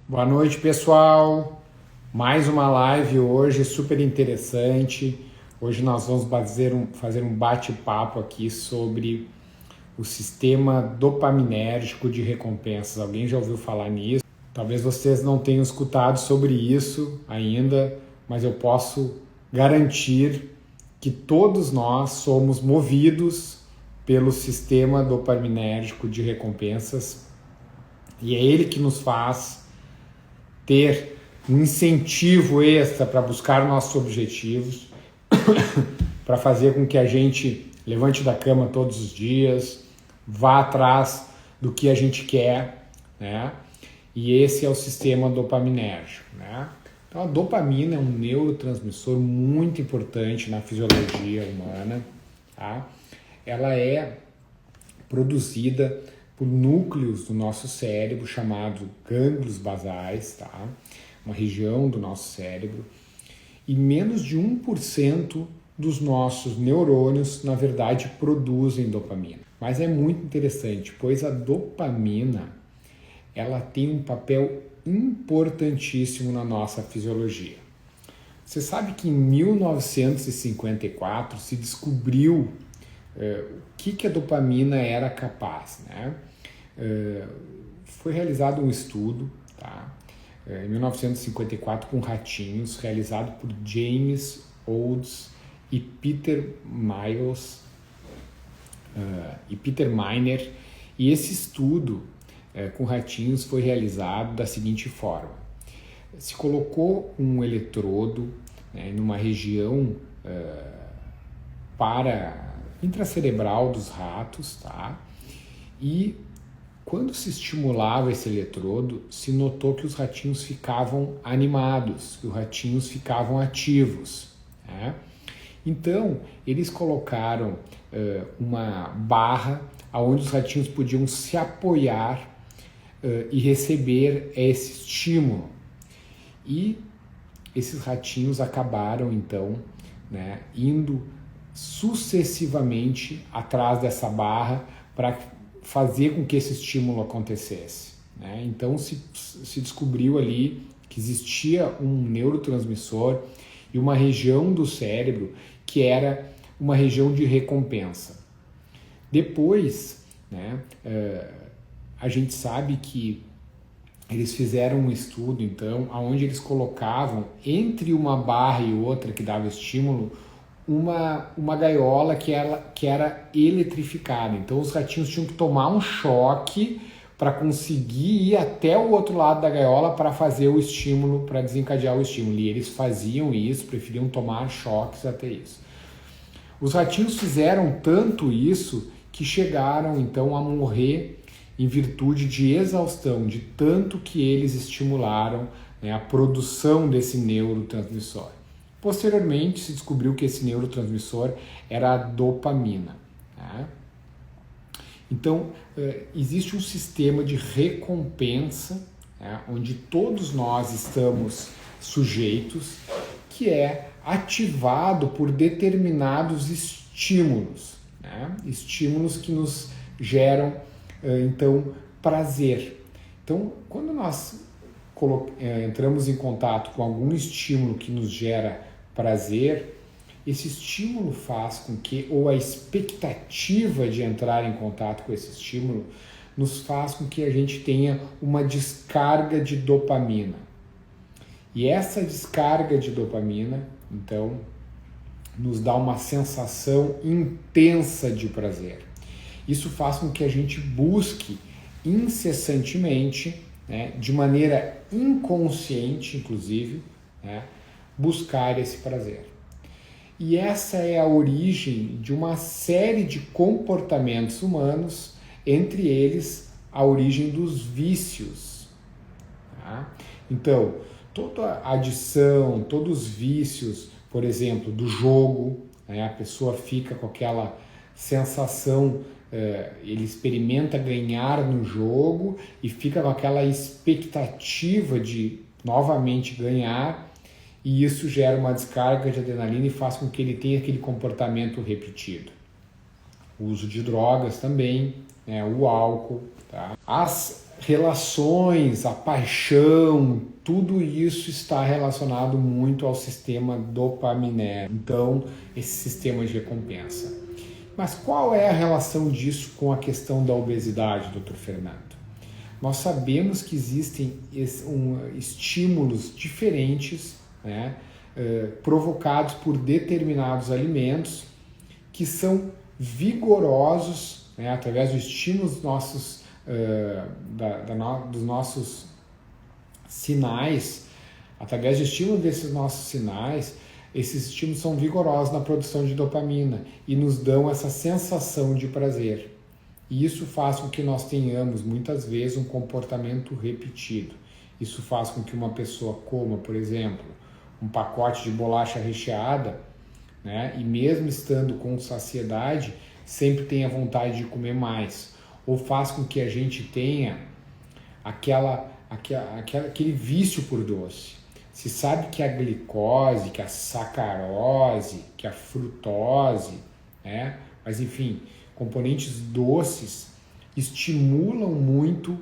Boa noite, pessoal. Mais uma live hoje, super interessante. Hoje nós vamos fazer um bate-papo aqui sobre o sistema dopaminérgico de recompensas. Alguém já ouviu falar nisso? Talvez vocês não tenham escutado sobre isso ainda, mas eu posso garantir que todos nós somos movidos pelo sistema dopaminérgico de recompensas e é ele que nos faz ter um incentivo extra para buscar nossos objetivos, para fazer com que a gente levante da cama todos os dias, vá atrás do que a gente quer, né? E esse é o sistema dopaminérgico, né? Então a dopamina é um neurotransmissor muito importante na fisiologia humana, tá? Ela é produzida por núcleos do nosso cérebro chamados gânglios basais, tá? Uma região do nosso cérebro, e menos de 1% dos nossos neurônios, na verdade, produzem dopamina. Mas é muito interessante, pois a dopamina ela tem um papel importantíssimo na nossa fisiologia. Você sabe que em 1954 se descobriu o que a dopamina era capaz, né? Foi realizado um estudo, tá? Em 1954 com ratinhos, realizado por James Olds e Peter Miles e Peter Miner, e esse estudo com ratinhos foi realizado da seguinte forma: se colocou um eletrodo, né, numa região intracerebral dos ratos, tá? E quando se estimulava esse eletrodo, se notou que os ratinhos ficavam animados, que os ratinhos ficavam ativos, né? Então, eles colocaram uma barra onde os ratinhos podiam se apoiar e receber esse estímulo. E esses ratinhos acabaram, então, né, indo sucessivamente atrás dessa barra para fazer com que esse estímulo acontecesse, né? Então se descobriu ali que existia um neurotransmissor e uma região do cérebro que era uma região de recompensa. Depois, né, a gente sabe que eles fizeram um estudo, então, onde eles colocavam entre uma barra e outra que dava estímulo uma gaiola que era eletrificada. Então os ratinhos tinham que tomar um choque para conseguir ir até o outro lado da gaiola para fazer o estímulo, para desencadear o estímulo. E eles faziam isso, preferiam tomar choques até isso. Os ratinhos fizeram tanto isso que chegaram então a morrer em virtude de exaustão, de tanto que eles estimularam, né, a produção desse neurotransmissor. Posteriormente, se descobriu que esse neurotransmissor era a dopamina, né? Então, existe um sistema de recompensa, né, onde todos nós estamos sujeitos, que é ativado por determinados estímulos, né? Estímulos que nos geram, então, prazer. Então, quando nós entramos em contato com algum estímulo que nos gera prazer, esse estímulo faz com que, ou a expectativa de entrar em contato com esse estímulo, nos faz com que a gente tenha uma descarga de dopamina. E essa descarga de dopamina, então, nos dá uma sensação intensa de prazer. Isso faz com que a gente busque incessantemente, né, de maneira inconsciente, inclusive, né, buscar esse prazer. E essa é a origem de uma série de comportamentos humanos, entre eles a origem dos vícios, tá? Então, toda a adição, todos os vícios, por exemplo, do jogo, né, a pessoa fica com aquela sensação, ele experimenta ganhar no jogo e fica com aquela expectativa de novamente ganhar, e isso gera uma descarga de adrenalina e faz com que ele tenha aquele comportamento repetido. O uso de drogas também, né, o álcool, tá? As relações, a paixão, tudo isso está relacionado muito ao sistema dopaminérgico. Então, esse sistema de recompensa. Mas qual é a relação disso com a questão da obesidade, doutor Fernando? Nós sabemos que existem estímulos diferentes, né, provocados por determinados alimentos que são vigorosos, né, através dos estímulos nossos, dos nossos sinais, através do estímulo desses nossos sinais, esses estímulos são vigorosos na produção de dopamina e nos dão essa sensação de prazer. E isso faz com que nós tenhamos, muitas vezes, um comportamento repetido. Isso faz com que uma pessoa coma, por exemplo, um pacote de bolacha recheada, né, e mesmo estando com saciedade, sempre tenha vontade de comer mais. Ou faz com que a gente tenha aquele vício por doce. Se sabe que a glicose, que a sacarose, que a frutose, né, mas enfim, componentes doces estimulam muito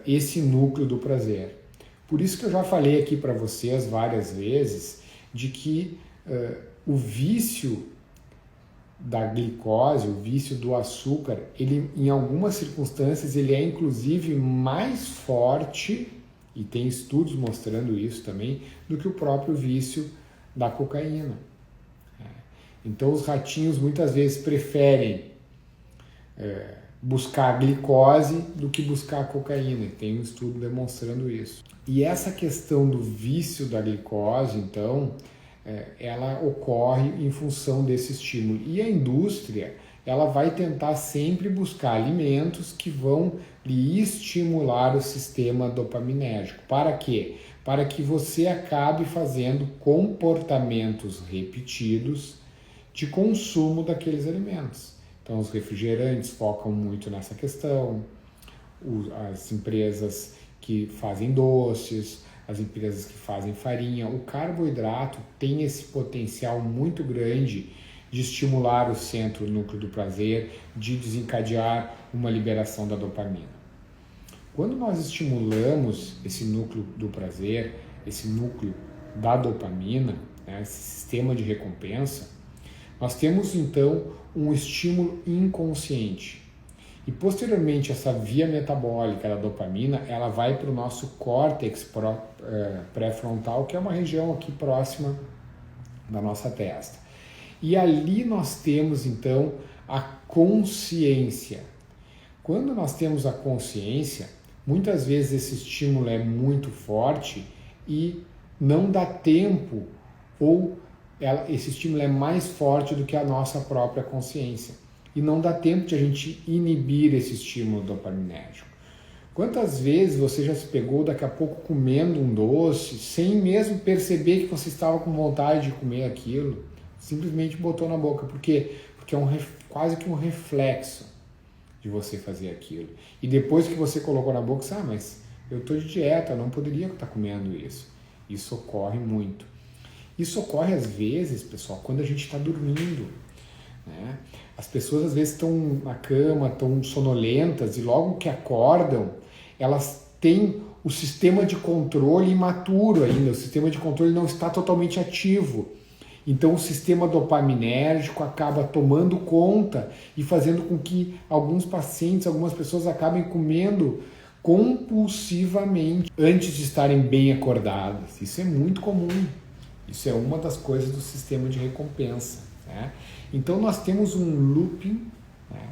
esse núcleo do prazer. Por isso que eu já falei aqui para vocês várias vezes de que o vício da glicose, o vício do açúcar, ele em algumas circunstâncias ele é inclusive mais forte, e tem estudos mostrando isso também, do que o próprio vício da cocaína. Então os ratinhos muitas vezes preferem buscar a glicose do que buscar a cocaína. Tem um estudo demonstrando isso. E essa questão do vício da glicose, então, ela ocorre em função desse estímulo. E a indústria, ela vai tentar sempre buscar alimentos que vão lhe estimular o sistema dopaminérgico. Para quê? Para que você acabe fazendo comportamentos repetidos de consumo daqueles alimentos. Então, os refrigerantes focam muito nessa questão, as empresas que fazem doces, as empresas que fazem farinha. O carboidrato tem esse potencial muito grande de estimular o centro núcleo do prazer, de desencadear uma liberação da dopamina. Quando nós estimulamos esse núcleo do prazer, esse núcleo da dopamina, né, esse sistema de recompensa, nós temos então um estímulo inconsciente. E posteriormente essa via metabólica da dopamina, ela vai para o nosso córtex pré-frontal, que é uma região aqui próxima da nossa testa. E ali nós temos então a consciência. Quando nós temos a consciência, muitas vezes esse estímulo é muito forte e não dá tempo, ou esse estímulo é mais forte do que a nossa própria consciência. E não dá tempo de a gente inibir esse estímulo dopaminérgico. Quantas vezes você já se pegou daqui a pouco comendo um doce, sem mesmo perceber que você estava com vontade de comer aquilo? Simplesmente botou na boca. Por quê? Porque é quase que um reflexo de você fazer aquilo. E depois que você colocou na boca, você, mas eu estou de dieta, eu não poderia estar comendo isso. Isso ocorre muito. Isso ocorre às vezes, pessoal, quando a gente está dormindo, né? As pessoas às vezes estão na cama, estão sonolentas e logo que acordam, elas têm o sistema de controle imaturo ainda, o sistema de controle não está totalmente ativo. Então o sistema dopaminérgico acaba tomando conta e fazendo com que alguns pacientes, algumas pessoas acabem comendo compulsivamente antes de estarem bem acordadas. Isso é muito comum. Isso é uma das coisas do sistema de recompensa, né? Então nós temos um looping, né,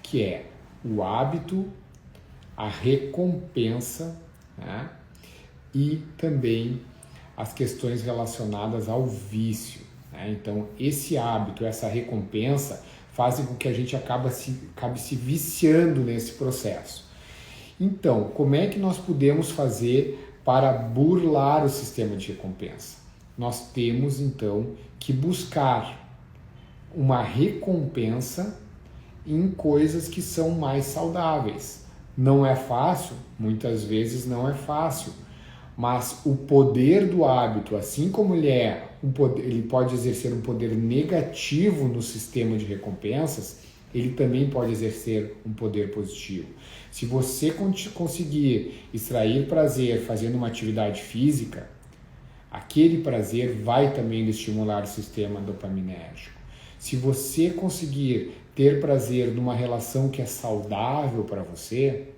que é o hábito, a recompensa, né, e também as questões relacionadas ao vício, né? Então esse hábito, essa recompensa fazem com que a gente acabe se viciando nesse processo. Então, como é que nós podemos fazer para burlar o sistema de recompensa? Nós temos então que buscar uma recompensa em coisas que são mais saudáveis. Não é fácil? Muitas vezes não é fácil, mas o poder do hábito, assim como ele pode exercer um poder negativo no sistema de recompensas, ele também pode exercer um poder positivo. Se você conseguir extrair prazer fazendo uma atividade física, aquele prazer vai também estimular o sistema dopaminérgico. Se você conseguir ter prazer numa relação que é saudável para você,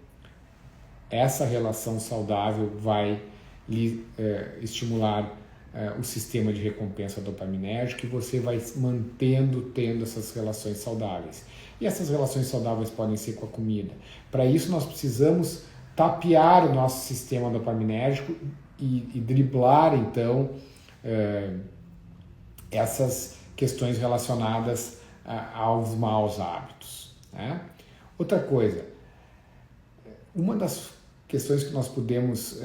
essa relação saudável vai lhe estimular o sistema de recompensa dopaminérgico e você vai tendo essas relações saudáveis. E essas relações saudáveis podem ser com a comida. Para isso nós precisamos tapear o nosso sistema dopaminérgico e driblar então essas questões relacionadas aos maus hábitos, né? Outra coisa, uma das questões que nós podemos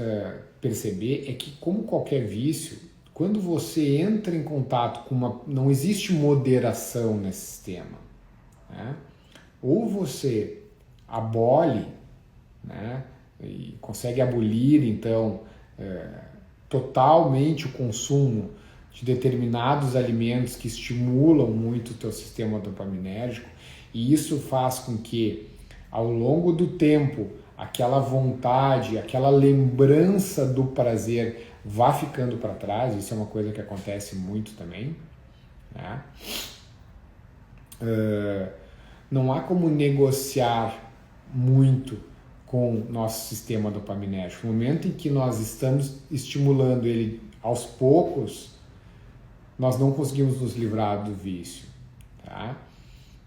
perceber é que, como qualquer vício, quando você entra em contato com não existe moderação nesse sistema, né? Ou você abole, né, e consegue abolir então totalmente o consumo de determinados alimentos que estimulam muito o teu sistema dopaminérgico, e isso faz com que ao longo do tempo aquela vontade, aquela lembrança do prazer vá ficando para trás. Isso é uma coisa que acontece muito também, né? Não há como negociar muito com o nosso sistema dopaminérgico. No momento em que nós estamos estimulando ele aos poucos, nós não conseguimos nos livrar do vício, tá?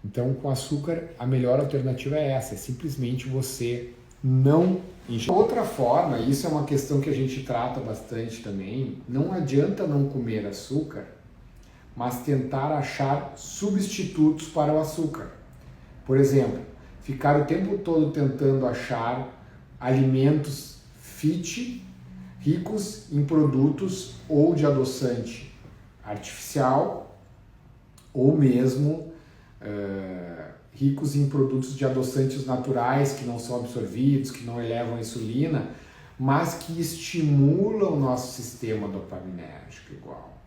Então, com açúcar, a melhor alternativa é essa, é simplesmente você não ingerir. Outra forma, isso é uma questão que a gente trata bastante também, não adianta não comer açúcar, mas tentar achar substitutos para o açúcar. Por exemplo, ficar o tempo todo tentando achar alimentos fit, ricos em produtos ou de adoçante artificial, ou mesmo ricos em produtos de adoçantes naturais que não são absorvidos, que não elevam a insulina, mas que estimulam o nosso sistema dopaminérgico igual.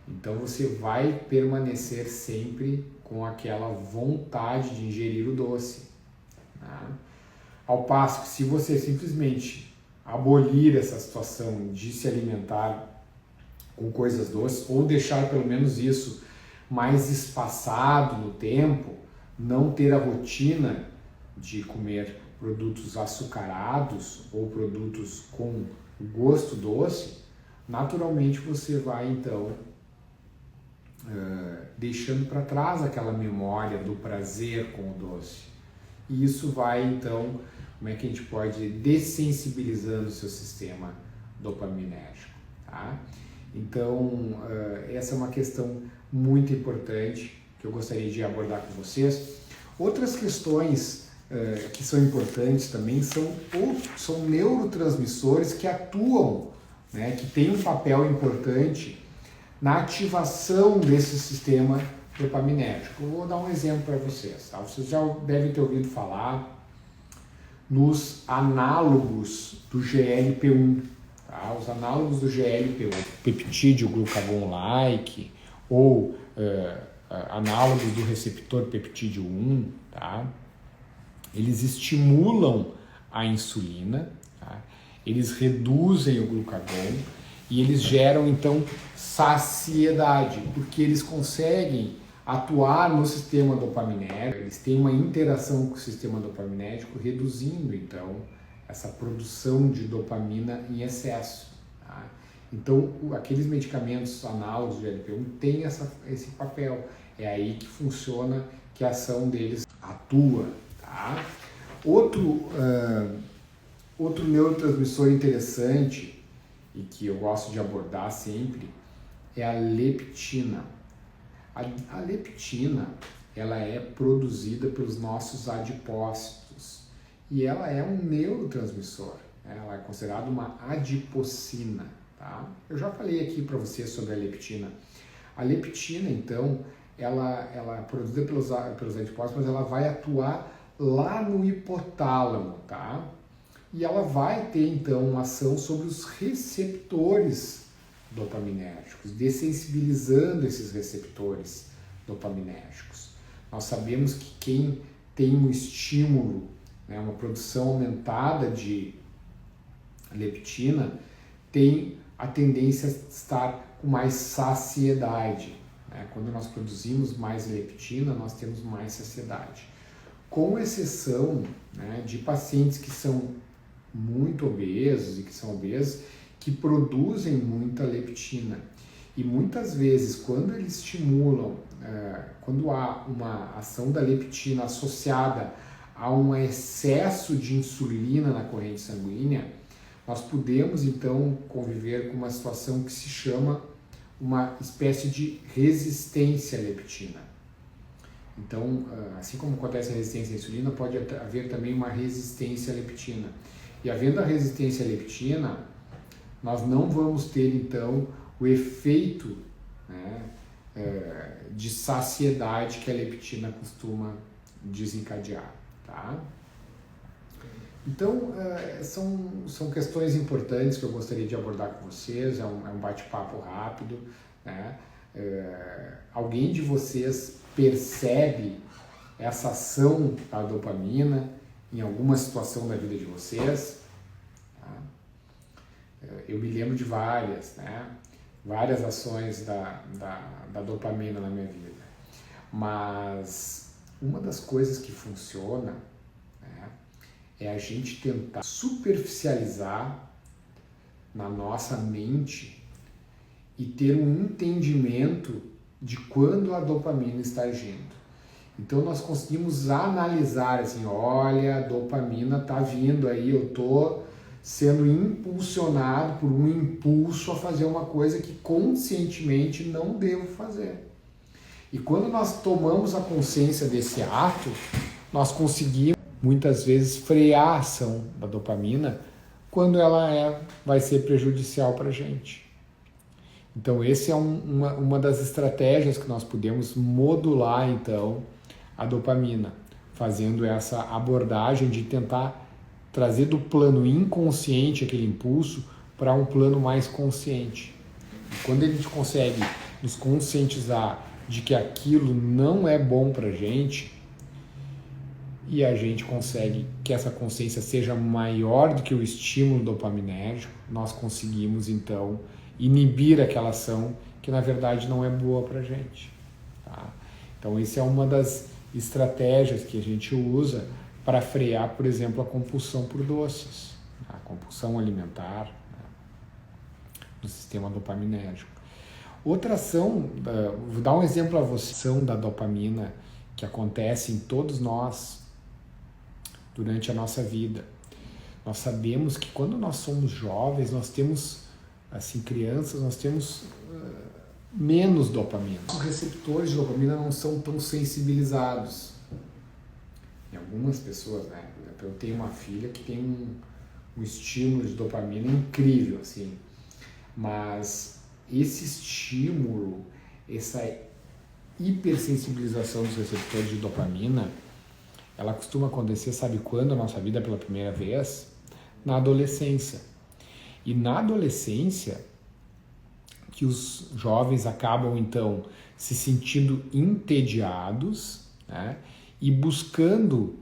Então você vai permanecer sempre com aquela vontade de ingerir o doce, né? Ao passo que, se você simplesmente abolir essa situação de se alimentar com coisas doces, ou deixar pelo menos isso mais espaçado no tempo, não ter a rotina de comer produtos açucarados ou produtos com gosto doce, naturalmente você vai então deixando para trás aquela memória do prazer com o doce. E isso vai então, como é que a gente pode ir dessensibilizando o seu sistema dopaminérgico, tá? Então, essa é uma questão muito importante que eu gostaria de abordar com vocês. Outras questões que são importantes também são neurotransmissores que atuam, né, que têm um papel importante na ativação desse sistema dopaminérgico. Eu vou dar um exemplo para vocês, tá? Vocês já devem ter ouvido falar nos análogos do GLP-1. Tá? Os análogos do GLP-1, peptídeo glucagon-like, ou análogos do receptor peptídeo 1, tá? Eles estimulam a insulina, tá? Eles reduzem o glucagon e eles geram então saciedade, porque eles conseguem atuar no sistema dopaminérgico, eles têm uma interação com o sistema dopaminérgico, reduzindo então essa produção de dopamina em excesso, tá? Então, aqueles medicamentos análogos do GLP-1 têm esse papel. É aí que funciona, que a ação deles atua, tá? Outro neurotransmissor interessante e que eu gosto de abordar sempre é a leptina. A leptina, ela é produzida pelos nossos adipócitos e ela é um neurotransmissor, né? Ela é considerada uma adipocina, tá? Eu já falei aqui para vocês sobre a leptina. A leptina, então, ela é produzida pelos adipócitos, mas ela vai atuar lá no hipotálamo, tá? E ela vai ter, então, uma ação sobre os receptores dopaminérgicos, dessensibilizando esses receptores dopaminérgicos. Nós sabemos que quem tem um estímulo, né, uma produção aumentada de leptina, tem a tendência a estar com mais saciedade. Né? Quando nós produzimos mais leptina, nós temos mais saciedade. Com exceção, né, de pacientes que são muito obesos e que são obesos, que produzem muita leptina. E muitas vezes, quando eles estimulam, quando há uma ação da leptina associada a um excesso de insulina na corrente sanguínea, nós podemos então conviver com uma situação que se chama uma espécie de resistência à leptina. Então, assim como acontece a resistência à insulina, pode haver também uma resistência à leptina. E havendo a resistência à leptina, nós não vamos ter então o efeito, né, de saciedade que a leptina costuma desencadear. Tá? Então, são questões importantes que eu gostaria de abordar com vocês, é um bate-papo rápido. Né? Alguém de vocês percebe essa ação da dopamina em alguma situação da vida de vocês? Tá? Eu me lembro de várias, né? Várias ações da dopamina na minha vida. Mas uma das coisas que funciona, né, é a gente tentar superficializar na nossa mente e ter um entendimento de quando a dopamina está agindo. Então nós conseguimos analisar assim, olha, a dopamina está vindo aí, eu estou sendo impulsionado por um impulso a fazer uma coisa que conscientemente não devo fazer. E quando nós tomamos a consciência desse ato, nós conseguimos muitas vezes frear a ação da dopamina quando ela vai ser prejudicial para a gente. Então essa é uma das estratégias que nós podemos modular então a dopamina, fazendo essa abordagem de tentar trazer do plano inconsciente aquele impulso para um plano mais consciente. E quando a gente consegue nos conscientizar de que aquilo não é bom para a gente e a gente consegue que essa consciência seja maior do que o estímulo dopaminérgico, nós conseguimos então inibir aquela ação que na verdade não é boa para a gente. Tá? Então essa é uma das estratégias que a gente usa para frear, por exemplo, a compulsão por doces, a compulsão alimentar, né, no sistema dopaminérgico. Outra ação, vou dar um exemplo a você, ação da dopamina que acontece em todos nós durante a nossa vida. Nós sabemos que quando nós somos jovens, nós temos, assim, crianças, nós temos menos dopamina. Os receptores de dopamina não são tão sensibilizados. Em algumas pessoas, né? Por exemplo, eu tenho uma filha que tem um estímulo de dopamina incrível, assim. Mas esse estímulo, essa hipersensibilização dos receptores de dopamina, ela costuma acontecer, sabe quando na nossa vida pela primeira vez? Na adolescência. E na adolescência, que os jovens acabam então se sentindo entediados, né? E buscando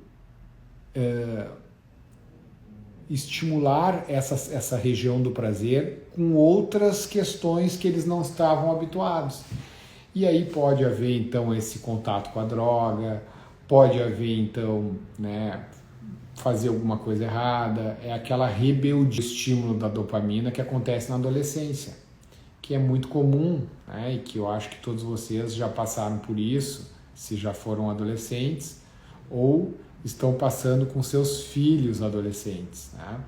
estimular essa região do prazer com outras questões que eles não estavam habituados. E aí pode haver então esse contato com a droga, pode haver então, né, fazer alguma coisa errada, é aquela rebeldia, estímulo da dopamina que acontece na adolescência, que é muito comum, né, e que eu acho que todos vocês já passaram por isso, se já foram adolescentes, ou estão passando com seus filhos adolescentes. Né?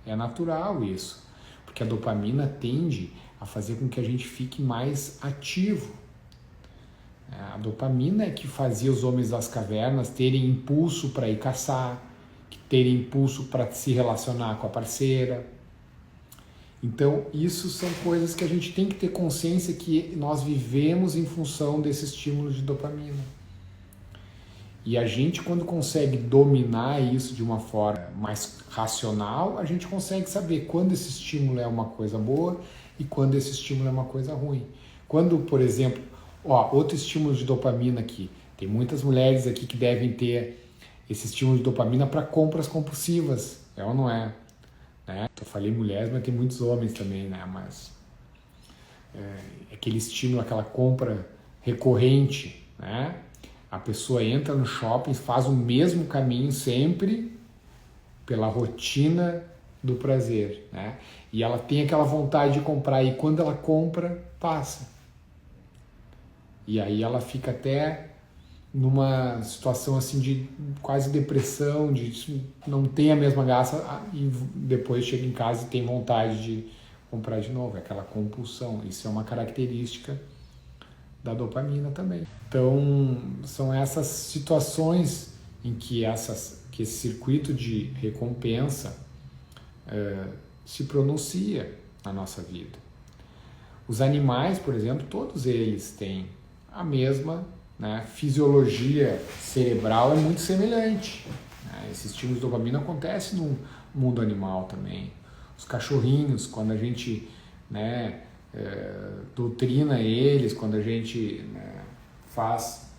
É natural isso, porque a dopamina tende a fazer com que a gente fique mais ativo. A dopamina é que fazia os homens das cavernas terem impulso para ir caçar, terem impulso para se relacionar com a parceira. Então, isso são coisas que a gente tem que ter consciência que nós vivemos em função desse estímulo de dopamina. E a gente, quando consegue dominar isso de uma forma mais racional, a gente consegue saber quando esse estímulo é uma coisa boa e quando esse estímulo é uma coisa ruim. Quando, por exemplo, outro estímulo de dopamina aqui, Tem muitas mulheres aqui que devem ter esse estímulo de dopamina para compras compulsivas, é ou não é? Né? Eu falei mulheres, mas tem muitos homens também, né? Mas aquele estímulo, aquela compra recorrente, né? A pessoa entra no shopping, faz o mesmo caminho sempre pela rotina do prazer, né? E ela tem aquela vontade de comprar e quando ela compra, passa. E aí ela fica até numa situação assim de quase depressão, de não tem a mesma graça e depois chega em casa e tem vontade de comprar de novo, é aquela compulsão. Isso é uma característica da dopamina também. Então, são essas situações em que esse circuito de recompensa se pronuncia na nossa vida. Os animais, por exemplo, todos eles têm a mesma, né, fisiologia cerebral é muito semelhante. Né? Esse estímulo de dopamina acontece no mundo animal também. Os cachorrinhos, quando a gente, né, doutrina eles, quando a gente, né, faz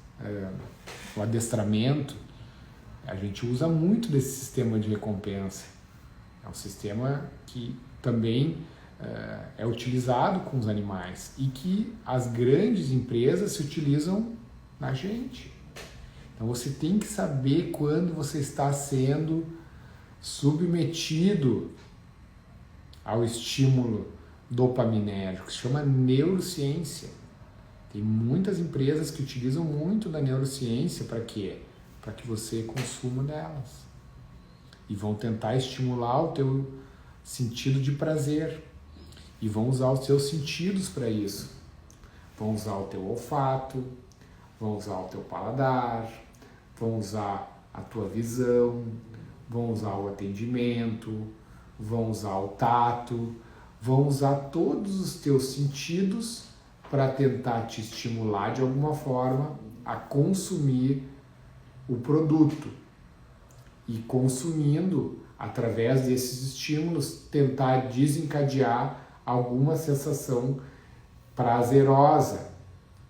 o adestramento, a gente usa muito desse sistema de recompensa. É um sistema que também é utilizado com os animais e que as grandes empresas se utilizam na gente. Então você tem que saber quando você está sendo submetido ao estímulo dopaminérgico, que se chama neurociência. Tem muitas empresas que utilizam muito da neurociência para quê? Para que você consuma delas. E vão tentar estimular o teu sentido de prazer. E vão usar os seus sentidos para isso. Vão usar o teu olfato, vão usar o teu paladar, vão usar a tua visão, vão usar o atendimento, vão usar o tato, vão usar todos os teus sentidos para tentar te estimular de alguma forma a consumir o produto. E consumindo, através desses estímulos, tentar desencadear alguma sensação prazerosa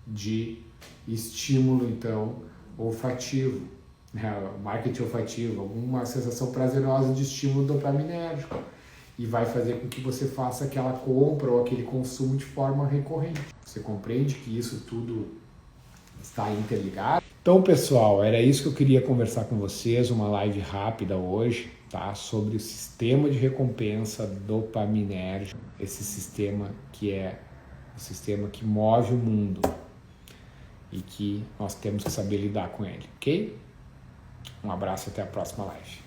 de estímulo, então, olfativo, né? Marketing olfativo, alguma sensação prazerosa de estímulo dopaminérgico. E vai fazer com que você faça aquela compra ou aquele consumo de forma recorrente. Você compreende que isso tudo está interligado? Então, pessoal, era isso que eu queria conversar com vocês, uma live rápida hoje, tá? Sobre o sistema de recompensa dopaminérgico, esse sistema que é o sistema que move o mundo e que nós temos que saber lidar com ele, ok? Um abraço e até a próxima live.